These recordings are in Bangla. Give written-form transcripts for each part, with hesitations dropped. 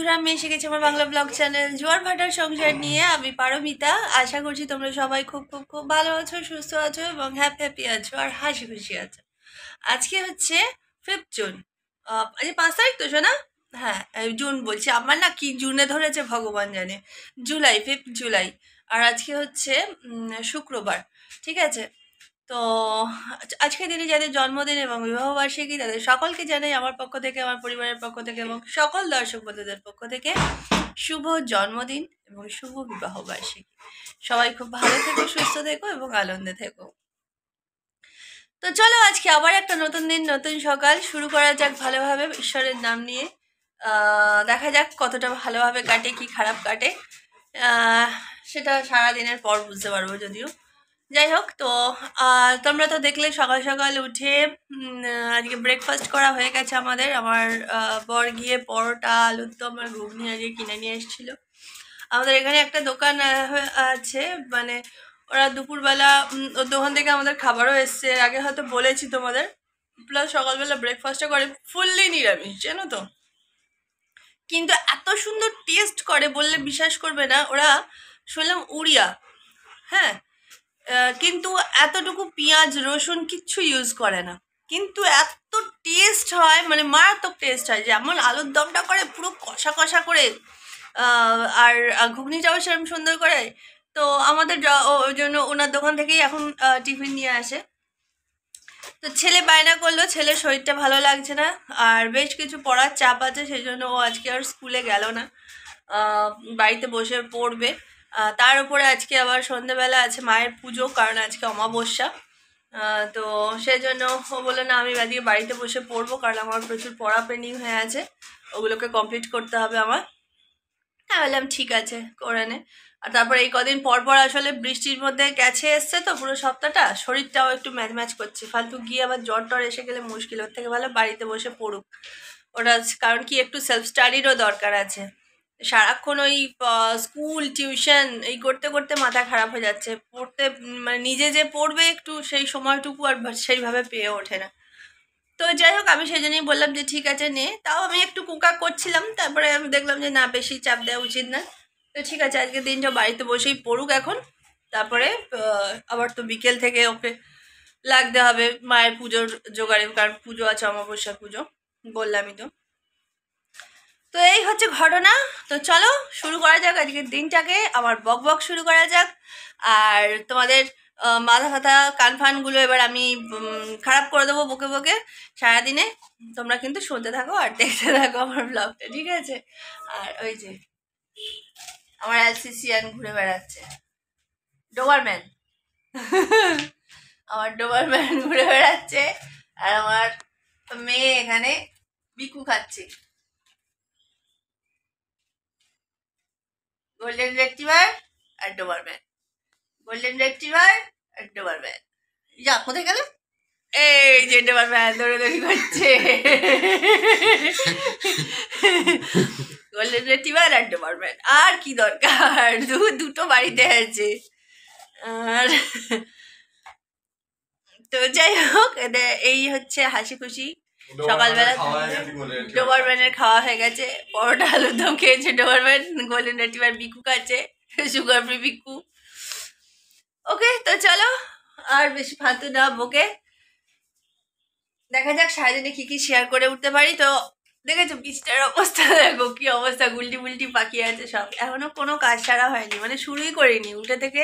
বন্ধুরা, আমি এসে গেছি আমার বাংলা ব্লগ চ্যানেল জোয়ার ভাটার সংসার নিয়ে। আমি পারমিতা। আশা করছি তোমরা সবাই খুব খুব খুব ভালো আছো, সুস্থ আছো এবং হ্যাপি আছো আর হাসি খুশি আছো। আজকে হচ্ছে 5 জুন। আজকে 5 তারিখ তো শোনা? হ্যাঁ, জুন বলছি, আমার না কি জুনে ধরেছে ভগবান জানে। জুলাই, 5 জুলাই। আর আজকে হচ্ছে শুক্রবার। ঠিক আছে। তো আজকের দিনে যাদের জন্মদিন এবং বিবাহবার্ষিকী তাদের সকলকে জানাই আমার পক্ষ থেকে, আমার পরিবারের পক্ষ থেকে এবং সকল দর্শক বন্ধুদের পক্ষ থেকে শুভ জন্মদিন এবং শুভ বিবাহবার্ষিকী। সবাই খুব ভালো থেকো, সুস্থ থেকো এবং আনন্দে থেকো। তো চলো, আজকে আবার একটা নতুন দিন, নতুন সকাল। শুরু করা যাক ভালোভাবে, ঈশ্বরের নাম নিয়ে। দেখা যাক কতটা ভালোভাবে কাটে কি খারাপ কাটে, সেটা সারাদিনের পর বুঝতে পারবো যদিও। যাই হোক, তো তোমরা তো দেখলে সকাল সকাল উঠে আজকে ব্রেকফাস্ট করা হয়ে গেছে আমাদের। আমার বর গিয়ে পরোটা, আলুর দম আর ঘুগনি আজকে কিনে নিয়ে এসেছিলো। আমাদের এখানে একটা দোকান আছে, মানে ওরা দুপুরবেলা ওর দোকান থেকে আমাদের খাবারও এসছে, আগে হয়তো বলেছি তোমাদের। প্লাস সকালবেলা ব্রেকফাস্টটা করে ফুললি নিরামিষ, জানো তো। কিন্তু এত সুন্দর টেস্ট করে বললে বিশ্বাস করবে না। ওরা শুনলাম উড়িয়া, হ্যাঁ, কিন্তু এতটুকু পেঁয়াজ রসুন কিচ্ছু ইউজ করে না, কিন্তু এত টেস্ট হয়, মানে মারাত্মক টেস্ট হয়। যেমন আলুর দমটা করে পুরো কষা কষা করে, আর ঘুগনিটাও সেরকম সুন্দর করে। তো আমাদের ওই জন্য ওনার দোকান থেকেই এখন টিফিন নিয়ে আসে। তো ছেলে বায়না করলো, ছেলের শরীরটা ভালো লাগছে না আর বেশ কিছু পড়ার চাপ আছে, সেই জন্য ও আজকে আর স্কুলে গেল না, বাড়িতে বসে পড়বে। তার উপরে আজকে আবার সন্ধ্যেবেলা আছে মায়ের পুজো, কারণ আজকে অমাবস্যা। তো সেই জন্য ও বললো না, আমি আজকে বাড়িতে বসে পড়বো, কারণ আমার প্রচুর পড়া পেন্ডিং হয়ে আছে, ওগুলোকে কমপ্লিট করতে হবে আমার। হ্যাঁ, বললাম ঠিক আছে, করে নে। আর তারপরে এই কদিন পর পর আসলে বৃষ্টির মধ্যে গেছে এসছে তো পুরো সপ্তাহটা, শরীরটাও একটু ম্যাচ ম্যাচ করছে। ফালতু গিয়ে আবার জ্বর টর এসে গেলে মুশকিল, ওর থেকে ভালো বাড়িতে বসে পড়ুক ওটা। কারণ কি, একটু সেলফ স্টাডিরও দরকার আছে। সারাক্ষণ ওই স্কুল টিউশন এই করতে করতে মাথা খারাপ হয়ে যাচ্ছে। পড়তে মানে নিজে যে পড়বে একটু, সেই সময়টুকু আর সেইভাবে পেয়ে ওঠে না। তো যাই হোক, আমি সেই জন্যই বললাম যে ঠিক আছে নে। তাও আমি একটু কুকা করছিলাম, তারপরে আমি দেখলাম যে না, বেশি চাপ দেওয়া উচিত না। তো ঠিক আছে, আজকে দিনটা বাড়িতে বসেই পড়ুক এখন। তারপরে আবার তো বিকেল থেকে ওকে লাগতে হবে মায়ের পুজোর জোগাড়ে, কারণ পুজো আছে, অমাবস্যা পুজো বললামই তো। তো এই হচ্ছে ঘটনা। তো চলো শুরু করা যাক আজকের দিনটাকে, আবার বক বক শুরু করা যাক। আর তোমাদের মাথা ফাথা কান ফানগুলো এবার আমি খারাপ করে দেবো বকে বকে সারাদিনে। তোমরা কিন্তু শুনতে থাকো আর দেখতে থাকো আমার ব্লগটা, ঠিক আছে? আর ওই যে আমার অ্যালসিসিয়ান ঘুরে বেড়াচ্ছে, ডোবারম্যান। আমার ডোবারম্যান ঘুরে বেড়াচ্ছে, আর আমার মেয়ে এখানে বিকু খাচ্ছে। গোল্ডেন রেট্রিভার আর ডোবারম্যান, গোল্ডেন রেট্রিভার আর ডোবারম্যান। যা, কোথায় গেল? এই যে ডোবারম্যান দৌড়াদৌড়ি করছে। গোল্ডেন রেট্রিভার আর ডোবারম্যান, আর কি দরকার, দুটো বাড়িতে আছে। আর তো যাই হোক, এই হচ্ছে হাসি খুশি সকালবেলা। ডোবারম্যানের খাওয়া হয়ে গেছে, পরোটা আলুর দম খেয়েছে ডোবারম্যান, গোল্ডেন রেট্রিভার বিকু খাচ্ছে, সুগার ফ্রি বিকু। ওকে, তো চলো আর বেশি ফালতু না বকে দেখা যাক সারাদিনে কি কি শেয়ার করে উঠতে পারি। তো দেখেছো বীজটার অবস্থা, দেখো কি অবস্থা, গুলটি বুলটি পাকিয়ে আছে সব। এখনো কোনো কাজ সারা হয়নি, মানে শুরুই করিনি উঠে থেকে।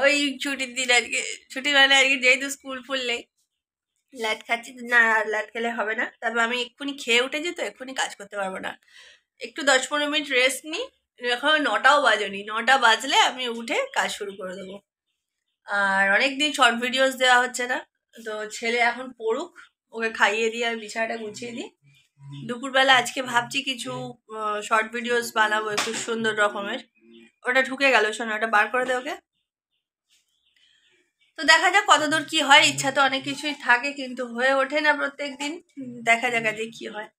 ওই ছুটির দিন আজকে, ছুটি মানে আজকে যেহেতু স্কুল ফুল নেই, ল্যাট খাচ্ছি না। ল্যাট খেলে হবে না, তারপর আমি এক্ষুনি খেয়ে উঠেছি তো এক্ষুনি কাজ করতে পারবো না। একটু 10-15 মিনিট রেস্ট নিই। এখন 9টাও বাজেনি, 9টা বাজলে আমি উঠে কাজ শুরু করে দেবো। আর অনেকদিন শর্ট ভিডিওস দেওয়া হচ্ছে না, তো ছেলে এখন পড়ুক, ওকে খাইয়ে দিয়ে আমি বিছানাটা গুছিয়ে দিই। দুপুরবেলা আজকে ভাবছি কিছু শর্ট ভিডিওস বানাবো একটু সুন্দর রকমের। ওটা ঢুকে গেল, শোনো ওটা বার করে দে ওকে। তো দেখা যাক কতদূর কি হয়, ইচ্ছা তো অনেক কিছুই থাকে কিন্তু হয়ে ওঠে না প্রত্যেক দিন। দেখা যাক আজকে কি হয়।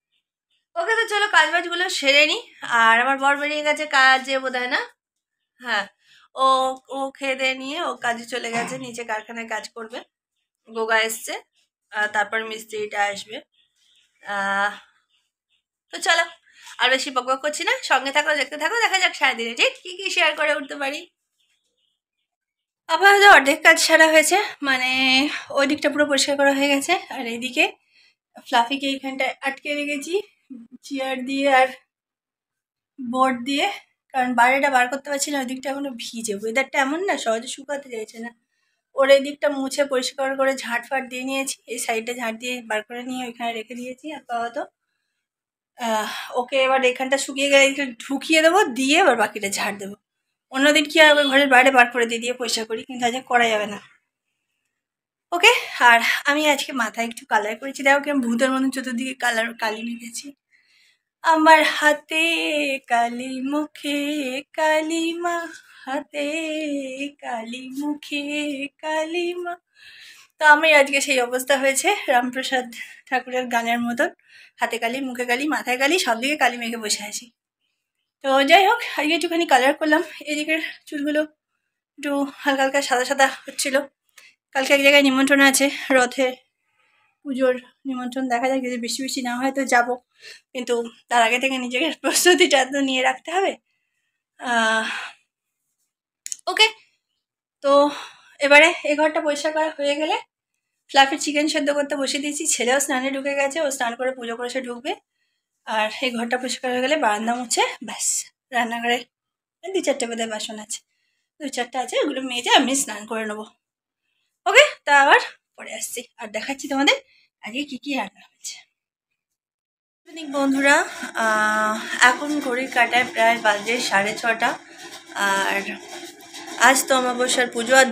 ওকে, তো চলো কাজ বাজগুলো সেরে নি। আর আমার বর বেরিয়ে গেছে কাজে বোধ হয়, না? হ্যাঁ, ও ও খেয়ে দিয়ে নিয়ে ও কাজে চলে গেছে, নিচে কারখানায় কাজ করবে। গোগা এসছে, তারপর মিস্ত্রিটা আসবে। তো চলো আর বেশি বকবক করছি না, সঙ্গে থাকো, দেখতে থাকো, দেখা যাক সারাদিনে ঠিক কি কি শেয়ার করে উঠতে পারি। আপাতত অর্ধেক কাজ সারা হয়েছে, মানে ওই দিকটা পুরো পরিষ্কার করা হয়ে গেছে। আর এইদিকে ফ্লাফিকে এইখানটায় আটকে রেখেছি চেয়ার দিয়ে আর বোর্ড দিয়ে, কারণ বাইরেটা বার করতে পারছি না, ওই দিকটা এখনো ভিজে, ওয়েদারটা এমন না সহজে শুকাতে চাইছে না। ওর এই দিকটা মুছে পরিষ্কার করে ঝাঁট ফাট দিয়ে নিয়েছি, এই সাইডে ঝাঁট দিয়ে বার করে নিয়ে ওইখানে রেখে দিয়েছি আপাতত। ওকে এবার এখানটা শুকিয়ে গেলে ঢুকিয়ে দেবো, দিয়ে এবার বাকিটা ঝাড় দেবো। অন্যদিন কি আর ওই ঘরের বাইরে বার করে দিয়ে পরিষ্কার করি, কিন্তু আজকে করা যাবে না। ওকে। আর আমি আজকে মাথায় একটু কালার করেছি, দেখো কি আমি ভূতের মতন চতুর্দিকে কালি মেখেছি। আমার হাতে কালি মুখে কালিমা, হাতে কালি মুখে কালিমা। তো আমি আজকে সেই অবস্থা হয়েছে রামপ্রসাদ ঠাকুরের গানের মতন, হাতে কালি মুখে কালি মাথায় কালি সব দিকে কালি মেখে বসে আছি। তো যাই হোক, আজকে একটুখানি কালার করলাম, এদিকের চুলগুলো একটু হালকা হালকা সাদা সাদা হচ্ছিল। কালকে এক জায়গায় নিমন্ত্রণ আছে, রথে পুজোর নিমন্ত্রণ, দেখা যাক যদি বৃষ্টি বৃষ্টি না হয় তো যাবো, কিন্তু তার আগে থেকে নিজেকে প্রস্তুতিটা তো নিয়ে রাখতে হবে। ওকে। তো এবারে এ ঘরটা পরিষ্কার করা হয়ে গেলে ফ্লাফির চিকেন সেদ্ধ করতে বসিয়ে দিয়েছি, ছেলেও স্নানে ঢুকে গেছে, ও স্নান করে পুজো করে সে ঢুকবে। আর এই ঘরটা পরিষ্কার হয়ে গেলে বারান্দা মুছে ব্যাস, রান্নাঘরে 2-4টে বোধহয় বাসন আছে, 2-4টা আছে, ওগুলো মেজে আমি স্নান করে নেবো। ওকে, তা আবার পরে আসছি আর দেখাচ্ছি তোমাদের আজকে কি কি রান্না হয়েছে। বন্ধুরা, এখন ঘড়ির কাঁটায় প্রায় বাজে 6:30, আর আজ তো অমাবস্যার পুজো, আর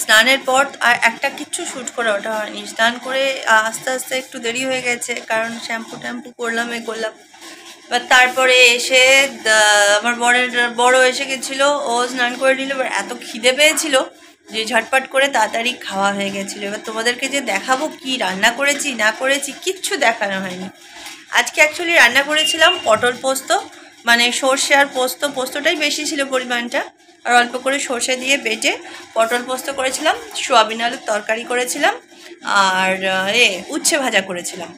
স্নানের পর আর একটা কিচ্ছু শ্যুট করে ওঠা হয়নি। স্নান করে আস্তে আস্তে একটু দেরি হয়ে গেছে, কারণ শ্যাম্পু ট্যাম্পু করলাম করলাম। এবার তারপরে এসে আমার বড় এসে গেছিলো, ও স্নান করে নিল, এবার এত খিদে পেয়েছিল যে ঝটপট করে তাড়াতাড়ি খাওয়া হয়ে গেছিলো। এবার তোমাদেরকে যে দেখাবো কি রান্না করেছি না করেছি কিচ্ছু দেখানো হয়নি। আজকে অ্যাকচুয়ালি রান্না করেছিলাম পটল পোস্ত, মানে সর্ষে আর পোস্তটাই বেশি ছিল পরিমাণটা, আর অল্প করে সর্ষে দিয়ে বেটে পটল পোস্ত করেছিলাম, সোয়াবিন আলুর তরকারি করেছিলাম, আর উচ্ছে ভাজা করেছিলাম।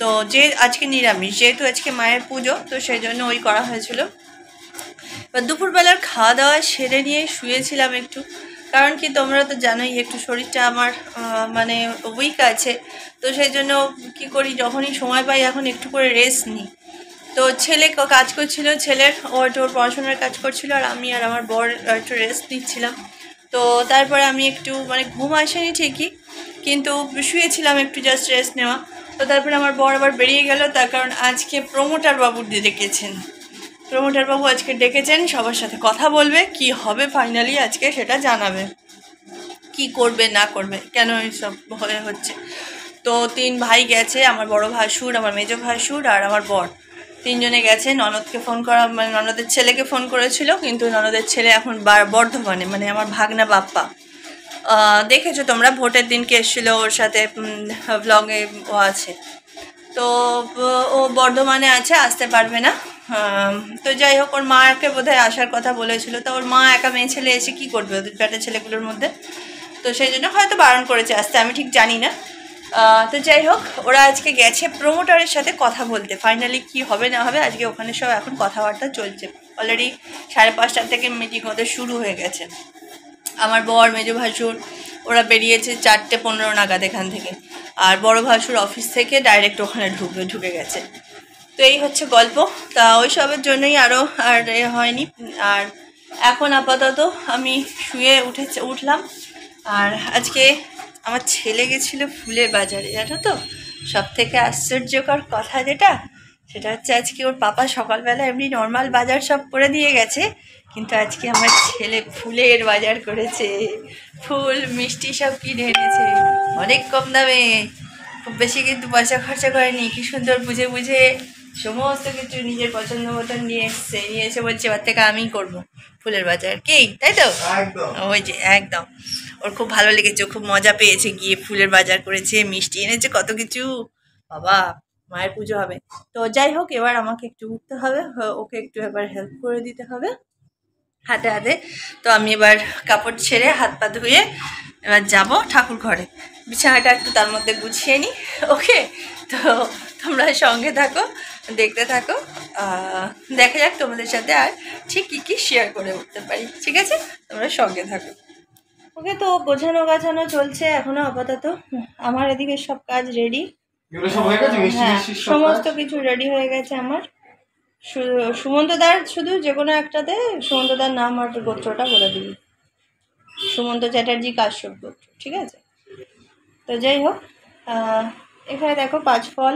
তো যে আজকে নিরামিষ, যেহেতু আজকে মায়ের পুজো, তো সেই জন্য ওই করা হয়েছিল। এবার দুপুরবেলার খাওয়া দাওয়া সেরে নিয়ে শুয়েছিলাম একটু, কারণ কি তোমরা তো জানোই একটু শরীরটা আমার মানে উইক আছে, তো সেই জন্য কী করি, যখনই সময় পাই এখন একটু করে রেস্ট নিই। তো ছেলে কাজ করছিল, ছেলের ওর পড়াশোনার কাজ করছিল, আর আমি আর আমার বর একটু রেস্ট নিচ্ছিলাম। তো তারপরে আমি একটু মানে ঘুম আসেনি ঠিকই, কিন্তু শুয়েছিলাম একটু জাস্ট রেস্ট নেওয়া। তো তারপরে আমার বর আবার বেরিয়ে গেল, তার কারণ আজকে প্রমোটার বাবু ডেকেছেন, প্রমোটার বাবু আজকে ডেকেছেন, সবার সাথে কথা বলবে, কি হবে ফাইনালি আজকে সেটা জানাবে, কি করবে না করবে, কেন এইসব হচ্ছে। তো 3 ভাই গেছে, আমার বড় ভাসুর, আমার মেজো ভাসুর আর আমার বর, 3 জনে গেছে। ননদকে ফোন করা, মানে ননদের ছেলেকে ফোন করেছিল, কিন্তু ননদের ছেলে এখন বর্ধমানে, মানে আমার ভাগনা বাপ্পা, দেখেছো তোমরা ভোটের দিনকে এসেছিলো, ওর সাথে ব্লগে ও আছে, তো ও বর্ধমানে আছে, আসতে পারবে না। তো যাই হোক, ওর মাকে বোধহয় আসার কথা বলেছিল, তো ওর মা একা মেয়ে ছেলে এসে কী করবে ওদের পেটে ছেলেগুলোর মধ্যে, তো সেই জন্য হয়তো বারণ করেছে আসতে, আমি ঠিক জানি না। তো যাই হোক, ওরা আজকে গেছে প্রমোটারের সাথে কথা বলতে, ফাইনালি কি হবে না হবে আজকে ওখানে সব এখন কথাবার্তা চলছে। অলরেডি 5:30 থেকে মিটিং ওদের শুরু হয়ে গেছে। আমার বর মেজো ভাসুর ওরা বেরিয়েছে 4:15 নাগাদ এখান থেকে, আর বড় ভাসুর অফিস থেকে ডাইরেক্ট ওখানে ঢুকে গেছে। তো এই হচ্ছে গল্প। তা ওই সবের জন্যই আরও আর হয়নি। আর এখন আপাতত আমি উঠলাম। আর আজকে আমার ছেলে গেছিলো ফুলের বাজারে, জানো তো, সব থেকে আশ্চর্যকর কথা সেটা হচ্ছে আজকে ওর পাপা সকালবেলা এমনি নর্মাল বাজার সব করে দিয়ে গেছে, কিন্তু আজকে আমার ছেলে ফুলের বাজার করেছে, ফুল মিষ্টি সব কিনে এনেছে অনেক কম দামে, খুব বেশি কিন্তু পয়সা খরচা করেনি, কি সুন্দর বুঝে বুঝে সমস্ত কিছু নিজের পছন্দ মতন নিয়ে এসে বলছে এবার থেকে আমিই করবো ফুলের বাজার, কি তাই তো? ওই যে একদম, ওর খুব ভালো লেগেছে, খুব মজা পেয়েছে, গিয়ে ফুলের বাজার করেছে, মিষ্টি এনেছে, কত কিছু, বাবা মায়ের পুজো হবে। তো যাই হোক, এবার আমাকে একটু উঠতে হবে, ওকে একটু এবার হেল্প করে দিতে হবে হাতে হাতে। তো আমি এবার কাপড় ছেড়ে হাত পা ধুয়ে এবার যাবো ঠাকুর ঘরে, বিছানাটা একটু তার মধ্যে গুছিয়ে নিই। ওকে, তো তোমরা সঙ্গে থাকো, দেখতে থাকো, দেখা যাক তোমাদের সাথে আর ঠিক কী কী শেয়ার করে উঠতে পারি। ঠিক আছে, তোমরা সঙ্গে থাকো। ওকে, তো গোছানো গাছানো চলছে এখনো আপাতত। আমার এদিকে সব কাজ রেডি। হ্যাঁ, সমস্ত কিছু রেডি হয়ে গেছে আমার। সুমন্তদার শুধু যে কোনো একটাতে সুমন্তদার নাম আর গোত্রটা বলে দিবি, সুমন্ত চ্যাটার্জি কাশ্যপ গোত্র। ঠিক আছে, তো যাই হোক, এখানে দেখো 5 ফল,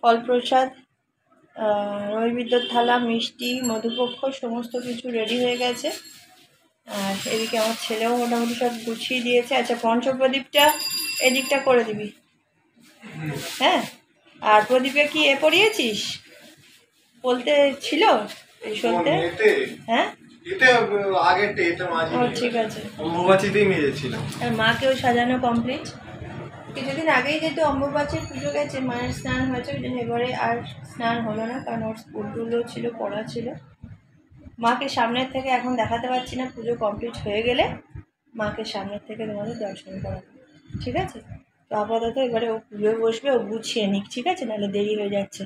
ফল প্রসাদ, নৈবেদ্যর থালা, মিষ্টি, মধুপক্ষ সমস্ত কিছু রেডি হয়ে গেছে। আর এদিকে আমার ছেলেও মোটামুটি সব গুছিয়ে দিয়েছে। আচ্ছা, পঞ্চপ্রদীপটা এদিকটা করে দিবি। হ্যাঁ, আর প্রদীপে কি পরিয়েছিস বলতে ছিল এই সলতে? হ্যাঁ, ও ঠিক আছে। আর মাকেও সাজানো কমপ্লিট। কিছুদিন আগেই যেহেতু অম্বুবাচীর পুজো গেছে, মায়ের স্নান হয়েছে, ওই জন্য এবারে আর স্নান হলো না, কারণ ওর স্কুলগুলো ছিল, পড়া ছিল। মাকে সামনের থেকে এখন দেখাতে পারছি না, পুজো কমপ্লিট হয়ে গেলে মাকে সামনের থেকে তোমাদের দর্শন করাবো। ঠিক আছে, তো আপাতত এবারে ও পুজোয় বসবে, ও গুছিয়ে নিক। ঠিক আছে, নাহলে দেরি হয়ে যাচ্ছে।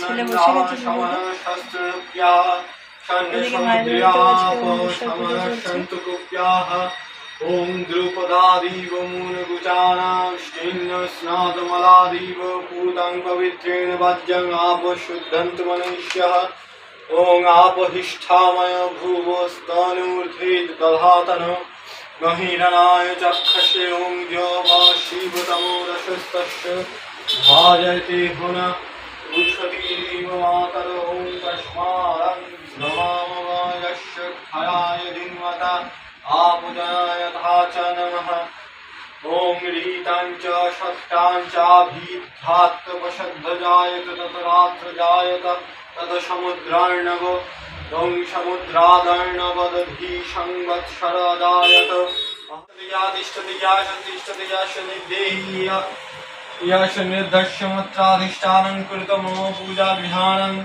ছেলে বসে গেছে এদিকে মায়ের ओम द्रुपदादीव मूलगुचानाष्टिन्न स्नातमलादीव पूतं पवित्रेण वज्रं आप शुद्धन्त मनुष्यः। ओम आपहिष्ठामय भुवस्तनूर्ध्वेद दधातन गहिरनाय चक्षसे ओम शिवतमो रशस्तस्य भाजयते हुन उषतीव मातर ओम तस्मारं नमामयस्य खयाय दिन्वता आपुजनायथा च नमः। ओम रीताञ्च षष्टाञ्चाभीध्यात्तपशद्धजायत ततरात्रजायत ततसमुद्रार्णव ओम समुद्रादर्णवदधीशंवत्सरदायत अहतियातिष्ठतियाशतिष्ठतियाशनिर्देहि यशनिर्दश्यमत्राधिष्ठानं कृत मम पूजाविधानम्।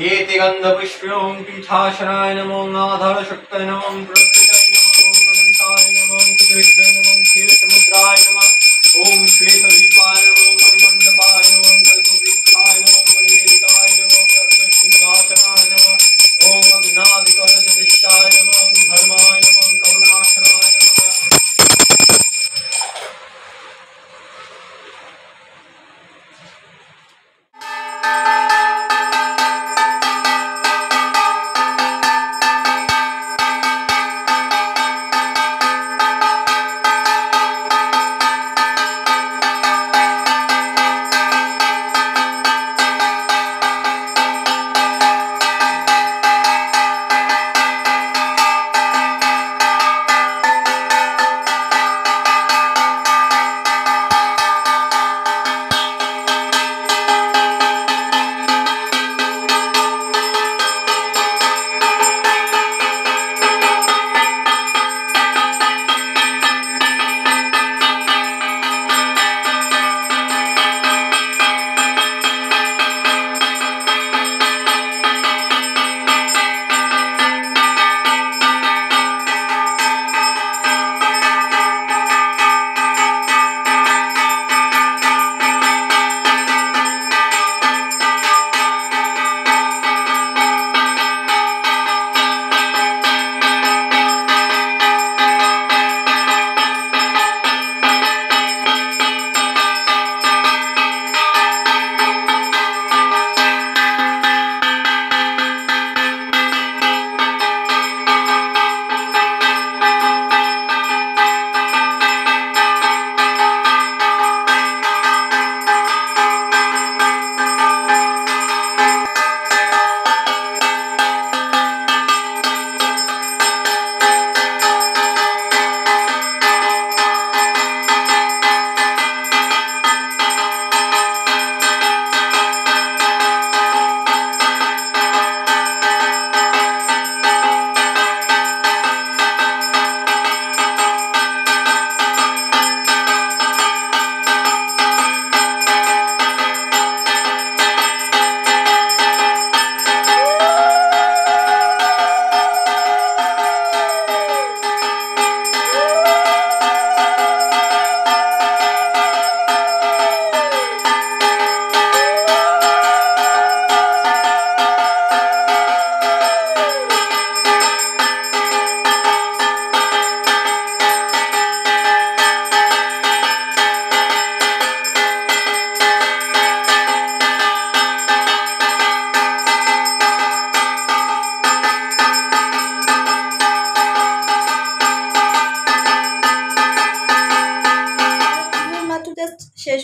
एति गन्धपुष्पयों पीठाशनाय नमो नाधरशक्तये नमो प्रकृतये नमो अनन्ताय नमो कृतविद्ये नमो क्षीरसमुद्राय नमः। ओम श्वेतदीपाय नमो मणिमण्डपाय नमो कल्पवृक्षाय नमो मणिवेदिकाय नमो रत्नसिंहासनाय नमः। ओम अग्नादिकलशदिष्टाय नमो धर्माय नमो कमलासनाय नमः।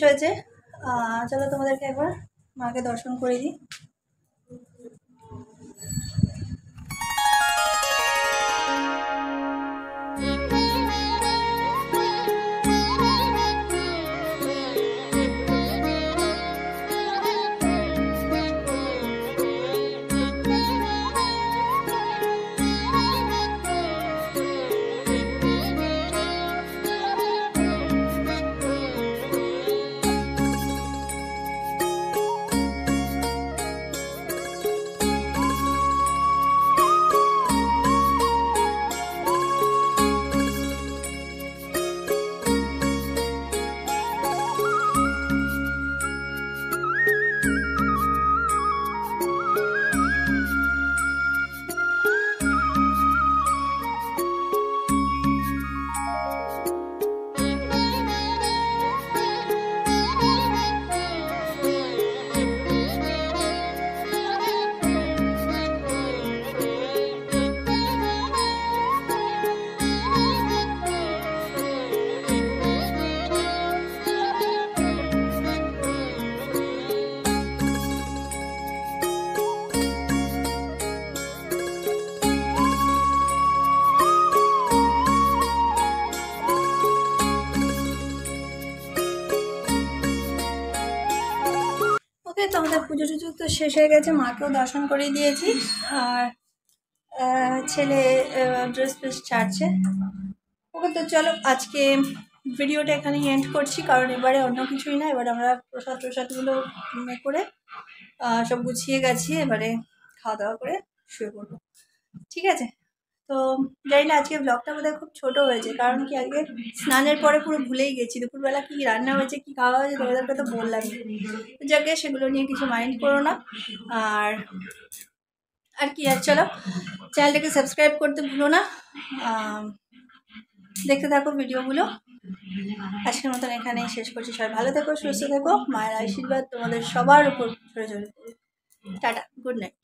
হয়েছে। চলো তোমাদেরকে একবার মাকে দর্শন করে দিই। ওকে, তো আমাদের পুজো টুজো তো শেষ হয়ে গেছে, মাকেও দর্শন করে দিয়েছি। আর ছেলে ড্রেস ফ্রেস ছাড়ছে। ওকে, তো চলো আজকে ভিডিওটা এখানেই এন্ড করছি, কারণ এবারে অন্য কিছুই না, এবারে আমরা প্রসাদগুলো করে সব গুছিয়ে গেছি, এবারে খাওয়া দাওয়া করে শুয়ে পড়বো। ঠিক আছে, তো জানি না আজকে ব্লগটা বোধহয় খুব ছোট হয়েছে, কারণ কি আজকে স্নানের পরে পুরো ভুলেই গেছি দুপুরবেলা কী রান্না হয়েছে, কী খাওয়া হয়েছে তোমাদেরকে তো বললাম। যাকে সেগুলো নিয়ে কিছু মাইন্ড করো না। আর কি, আর চলো চ্যানেলটাকে সাবস্ক্রাইব করতে ভুলো না। দেখতে থাকো ভিডিওগুলো। আজকের মতন এখানেই শেষ করছি। সবাই ভালো থেকো, সুস্থ থেকো, মায়ের আশীর্বাদ তোমাদের সবার উপর ছড়ে ছড়ে। Tata, good night.